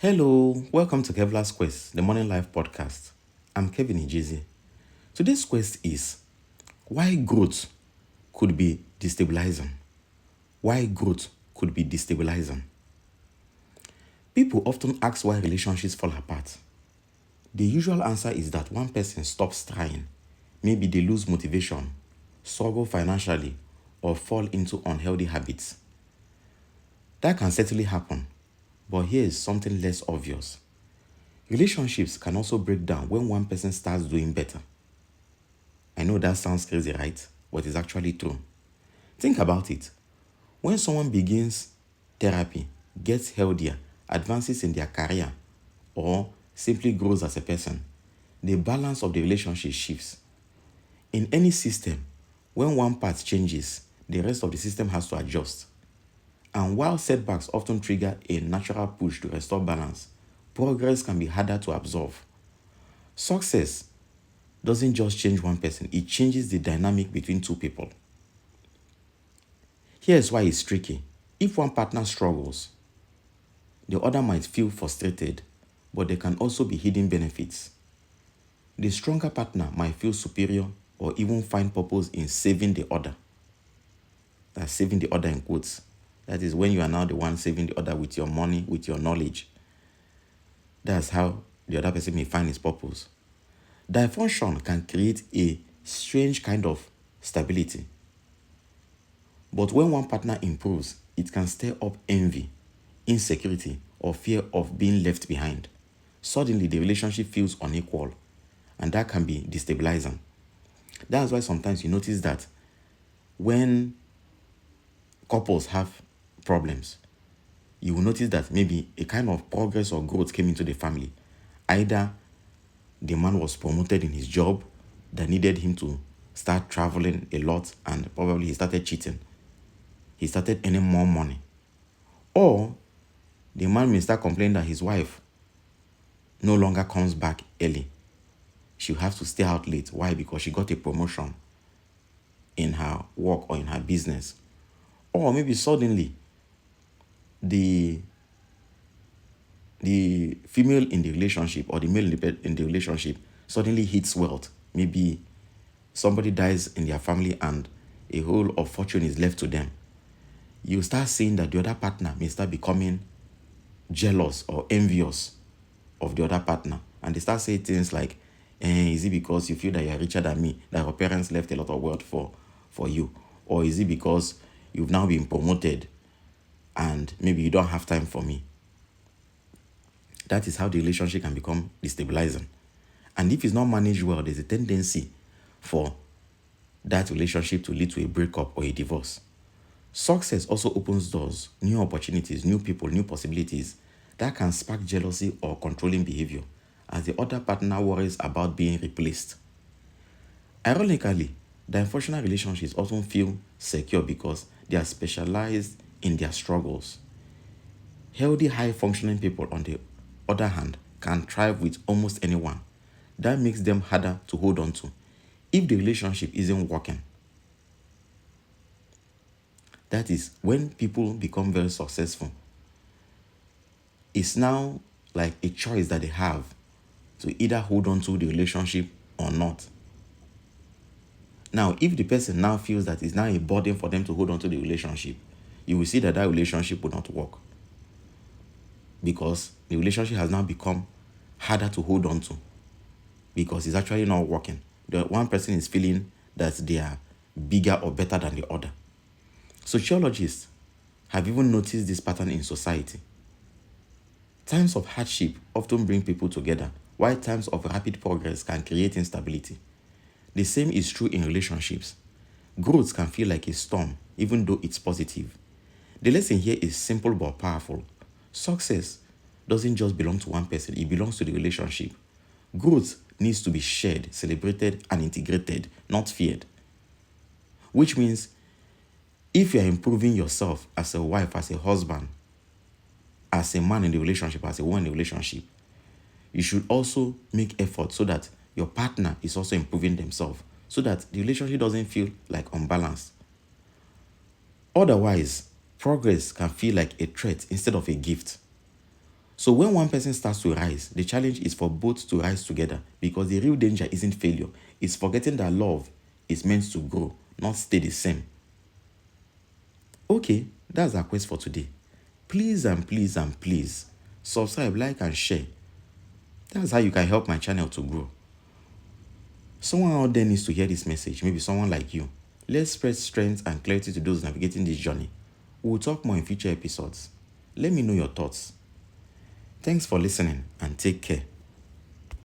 Hello, welcome to Kevlar's Quest, the Morning Life podcast. I'm Kevin Ijizi. Today's quest is why growth could be destabilizing. Why growth could be destabilizing. People often ask why relationships fall apart. The usual answer is that one person stops trying. Maybe they lose motivation, struggle financially, or fall into unhealthy habits. That can certainly happen, but here is something less obvious. Relationships can also break down when one person starts doing better. I know that sounds crazy, right? But it's actually true. Think about it. When someone begins therapy, gets healthier, advances in their career, or simply grows as a person, the balance of the relationship shifts. In any system, when one part changes, the rest of the system has to adjust. And while setbacks often trigger a natural push to restore balance, progress can be harder to absorb. Success doesn't just change one person, it changes the dynamic between two people. Here's why it's tricky. If one partner struggles, the other might feel frustrated, but there can also be hidden benefits. The stronger partner might feel superior or even find purpose in saving the other. That's saving the other in quotes. That is when you are now the one saving the other with your money, with your knowledge. That's how the other person may find his purpose. Dysfunction can create a strange kind of stability. But when one partner improves, it can stir up envy, insecurity, or fear of being left behind. Suddenly, the relationship feels unequal, and that can be destabilizing. That's why sometimes you notice that when couples have problems, you will notice that maybe a kind of progress or growth came into the family. Either the man was promoted in his job that needed him to start traveling a lot, and probably he started cheating. He started earning more money. Or the man may start complaining that his wife no longer comes back early. She'll have to stay out late. Why? Because she got a promotion in her work or in her business. Or maybe suddenly the female in the relationship or the male in the relationship suddenly hits wealth. Maybe somebody dies in their family and a whole of fortune is left to them. You start seeing that the other partner may start becoming jealous or envious of the other partner. And they start saying things like, is it because you feel that you're richer than me, that your parents left a lot of wealth for you? Or is it because you've now been promoted and maybe you don't have time for me? That is how the relationship can become destabilizing. And if it's not managed well, there's a tendency for that relationship to lead to a breakup or a divorce. Success also opens doors, new opportunities, new people, new possibilities that can spark jealousy or controlling behavior as the other partner worries about being replaced. Ironically, the unfortunate relationships often feel secure because they are specialized in their struggles. Healthy, high-functioning people, on the other hand, can thrive with almost anyone. That makes them harder to hold on to if the relationship isn't working. That is, when people become very successful, it's now like a choice that they have to either hold on to the relationship or not. Now, if the person now feels that it's now a burden for them to hold on to the relationship, you will see that that relationship will not work because the relationship has now become harder to hold on to because it's actually not working. The one person is feeling that they are bigger or better than the other. Sociologists have even noticed this pattern in society. Times of hardship often bring people together, while times of rapid progress can create instability. The same is true in relationships. Growth can feel like a storm, even though it's positive. The lesson here is simple but powerful. Success doesn't just belong to one person, it belongs to the relationship. Growth needs to be shared, celebrated, and integrated, not feared. Which means if you are improving yourself as a wife, as a husband, as a man in the relationship, as a woman in the relationship, you should also make effort so that your partner is also improving themselves, so that the relationship doesn't feel like unbalanced. Otherwise, progress can feel like a threat instead of a gift. So when one person starts to rise, the challenge is for both to rise together, because the real danger isn't failure. It's forgetting that love is meant to grow, not stay the same. Okay, that's our quest for today. Please and please and please subscribe, like, and share. That's how you can help my channel to grow. Someone out there needs to hear this message, maybe someone like you. Let's spread strength and clarity to those navigating this journey. We'll talk more in future episodes. Let me know your thoughts. Thanks for listening and take care.